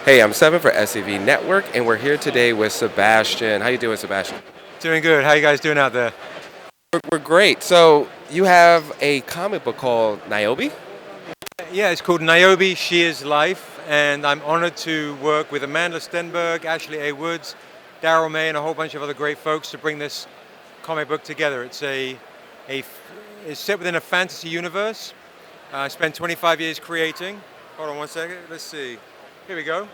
Hey, I'm Seven for SEV Network, and we're here today with Sebastian. How you doing, Sebastian? Doing good. How you guys doing out there? We're great. So you have a comic book called Niobe? Yeah, it's called Niobe, She Is Life, and I'm honored to work with Amandla Stenberg, Ashley A. Woods, Daryl May, and a whole bunch of other great folks to bring this comic book together. A it's set within a fantasy universe. I spent 25 years creating. Hold on one second. Let's see. Here we go.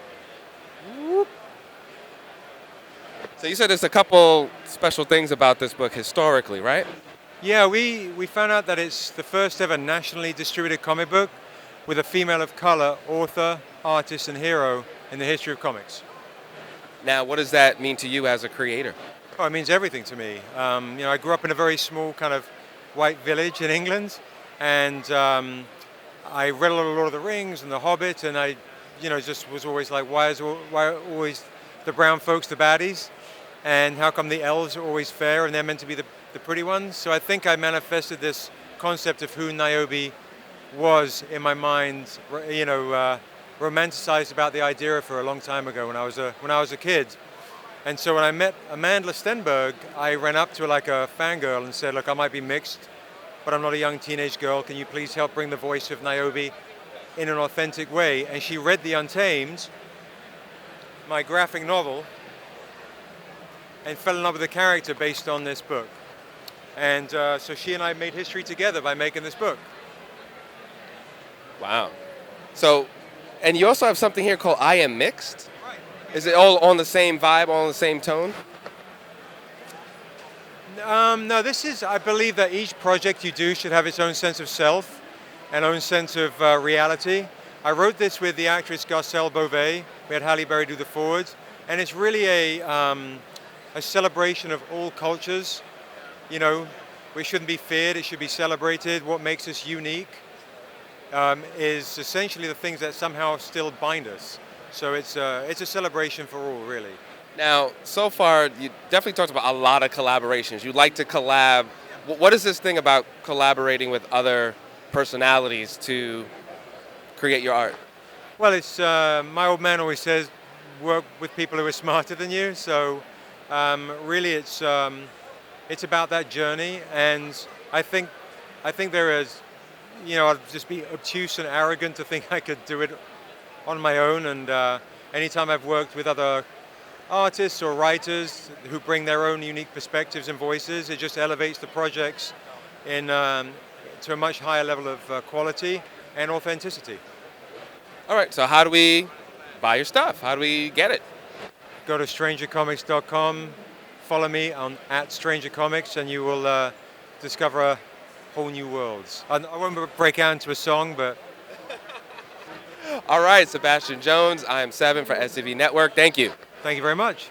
So you said there's a couple special things about this book historically, right? Yeah, we found out that it's the first ever nationally distributed comic book with a female of color author, artist, and hero in the history of comics. Now, what does that mean to you as a creator? Oh, it means everything to me. I grew up in a very small kind of white village in England, and I read a lot of Lord of the Rings and The Hobbit, and I, just was always like, why are always the brown folks the baddies, and how come the elves are always fair and they're meant to be the pretty ones? So I think I manifested this concept of who Niobe was in my mind, romanticized about the idea for a long time ago when I was a kid. And so when I met Amandla Stenberg, I ran up to her like a fangirl and said, "Look, I might be mixed, but I'm not a young teenage girl. Can you please help bring the voice of Niobe in an authentic way?" And she read The Untamed, my graphic novel, and fell in love with the character based on this book. And so she and I made history together by making this book. Wow. So, and you also have something here called I Am Mixed? Is it all on the same vibe, all on the same tone? No, I believe that each project you do should have its own sense of self and own sense of reality. I wrote this with the actress Garcelle Beauvais. We had Halle Berry do the forwards. And it's really a celebration of all cultures. You know, we shouldn't be feared, it should be celebrated. What makes us unique is essentially the things that somehow still bind us. So it's a celebration for all, really. Now, so far, you definitely talked about a lot of collaborations. You like to collab. What is this thing about collaborating with other personalities to create your art? Well, it's my old man always says, work with people who are smarter than you. So really, it's about that journey, and I think there is, I'd just be obtuse and arrogant to think I could do it on my own. And anytime I've worked with other artists or writers who bring their own unique perspectives and voices, it just elevates the projects to a much higher level of quality and authenticity. All right, so how do we buy your stuff? How do we get it? Go to strangercomics.com, follow me on @strangercomics, and you will discover whole new worlds. I won't break out into a song, but All right, Sebastian Jones, I am Seven for SCV Network. Thank you. thank you very much.